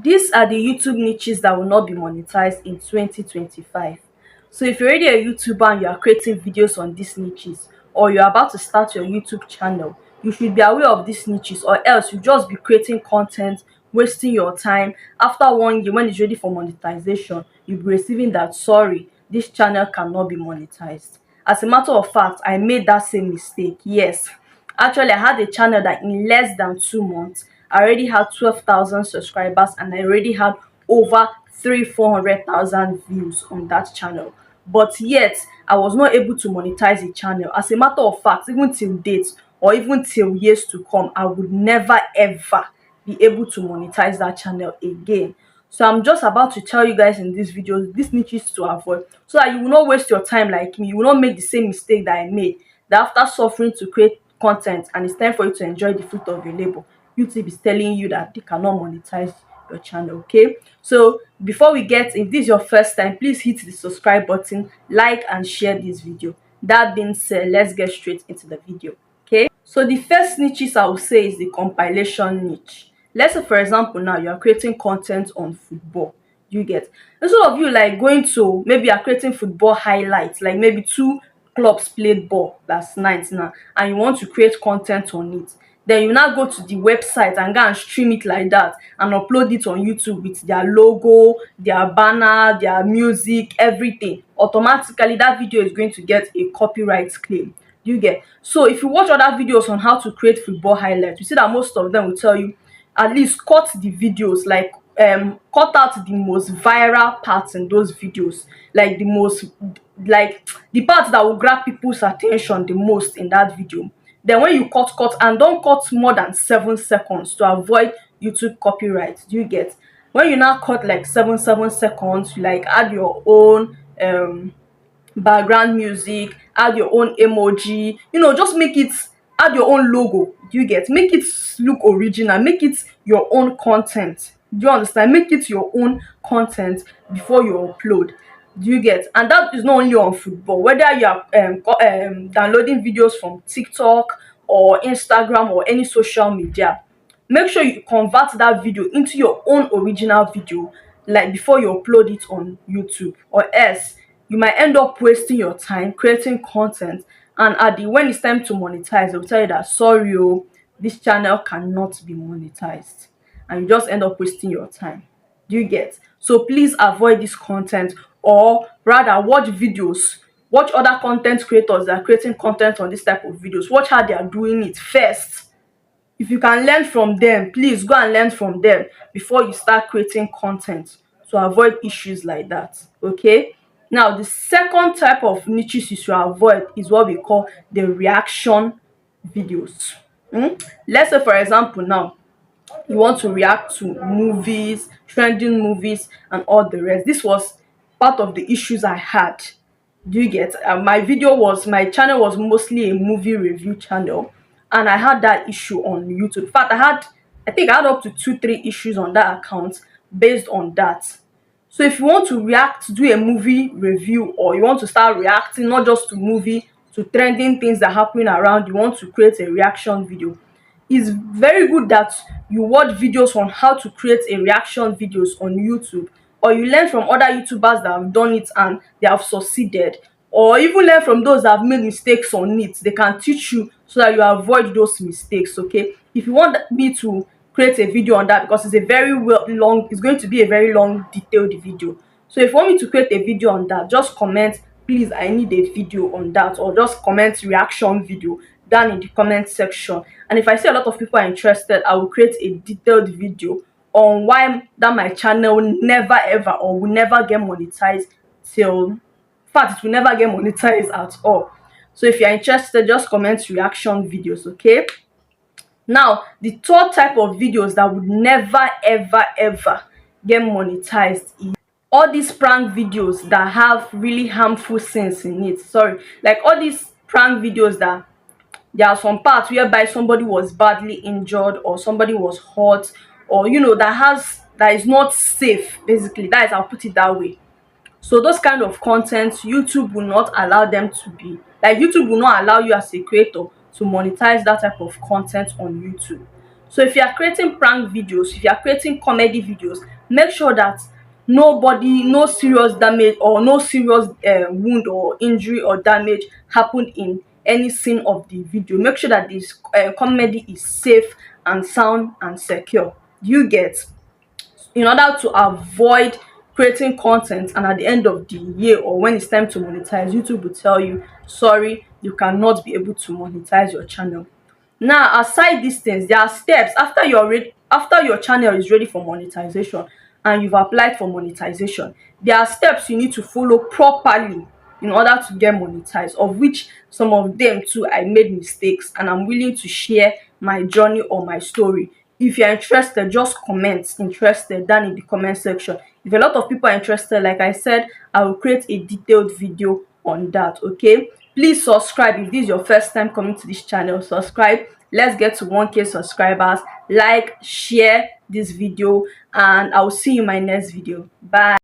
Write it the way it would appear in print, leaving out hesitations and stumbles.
These are the YouTube niches that will not be monetized in 2025. So if you're already a YouTuber and you are creating videos on these niches, or you're about to start your YouTube channel, you should be aware of these niches, or else you just be creating content, wasting your time. After 1 year, when it's ready for monetization, you'll be receiving that, sorry, this channel cannot be monetized. As a matter of fact, I made that same mistake. Yes, actually, I had a channel that in less than 2 months, I already had 12,000 subscribers and I already had over 400,000 views on that channel. But yet, I was not able to monetize the channel. As a matter of fact, even till date or even till years to come, I would never ever be able to monetize that channel again. So I'm just about to tell you guys in this video these niches to avoid, so that you will not waste your time like me. You will not make the same mistake that I made, that after suffering to create content and it's time for you to enjoy the fruit of your labor, YouTube is telling you that they cannot monetize your channel. Okay, so before we get, if this is your first time, please hit the subscribe button, like and share this video. That being said, let's get straight into the video. Okay, so the first niches I will say is the compilation niche. Let's say, for example, now you are creating content on football. You get, instead of you like going to, maybe you are creating football highlights, like maybe two clubs played ball last night now, and you want to create content on it. Then you now go to the website and go and stream it like that and upload it on YouTube with their logo, their banner, their music, everything. Automatically, that video is going to get a copyright claim. You get, so if you watch other videos on how to create football highlights, you see that most of them will tell you at least cut the videos, like cut out the most viral parts in those videos, like the most, like the parts that will grab people's attention the most in that video. Then when you cut and don't cut more than 7 seconds to avoid YouTube copyright. Do you get, when you now cut like 7 seconds, you like add your own background music, add your own emoji, just make it, add your own logo. Do you get, make it look original, make it your own content. Do you understand? Make it your own content before you upload. Do you get? And that is not only on football, whether you are downloading videos from TikTok or Instagram or any social media. Make sure you convert that video into your own original video, like before you upload it on YouTube, or else you might end up wasting your time creating content, and at the when it's time to monetize, they'll tell you that, sorry, oh, this channel cannot be monetized, and you just end up wasting your time. Do you get? So please avoid this content, or rather watch videos, watch other content creators that are creating content on this type of videos, watch how they are doing it first. If you can learn from them, please go and learn from them before you start creating content, to avoid issues like that. Okay, now the second type of niches you should avoid is what we call the reaction videos. Let's say, for example, now you want to react to movies, trending movies and all the rest. This was part of the issues I had. Do you get? My channel was mostly a movie review channel, and I had that issue on YouTube. In fact, I think I had up to 2 3 issues on that account based on that. So if you want to react, do a movie review, or you want to start reacting not just to movie, to trending things that happen around, you want to create a reaction video, it's very good that you watch videos on how to create a reaction videos on YouTube, or you learn from other YouTubers that have done it and they have succeeded, or even learn from those that have made mistakes on it. They can teach you so that you avoid those mistakes. Okay, if you want me to create a video on that, because it's going to be a very long detailed video. So if you want me to create a video on that, just comment, please, I need a video on that, or just comment reaction video down in the comment section. And if I see a lot of people are interested, I will create a detailed video on why that my channel never ever or will never get monetized till, in fact, it will never get monetized at all. So if you're interested, just comment reaction videos. Okay, now the third type of videos that would never ever ever get monetized is all these prank videos that have really harmful scenes in it. Sorry, like all these prank videos that there are some parts whereby somebody was badly injured or somebody was hurt, or that is not safe. Basically, that is, I'll put it that way. So those kind of content, YouTube will not allow them to be, like, YouTube will not allow you as a creator to monetize that type of content on YouTube. So if you are creating prank videos, if you are creating comedy videos, make sure that nobody, no serious damage or no serious wound or injury or damage happened in any scene of the video. Make sure that this comedy is safe and sound and secure. You get, in order to avoid creating content and at the end of the year or when it's time to monetize, YouTube will tell you, sorry, you cannot be able to monetize your channel. Now, aside these things, there are steps after after your channel is ready for monetization and you've applied for monetization. There are steps you need to follow properly in order to get monetized, of which some of them too I made mistakes, and I'm willing to share my journey or my story. If you're interested, just comment interested down in the comment section. If a lot of people are interested, like I said, I will create a detailed video on that. Okay, please subscribe. If this is your first time coming to this channel, subscribe. Let's get to 1K subscribers. Like, share this video, and I'll see you in my next video. Bye.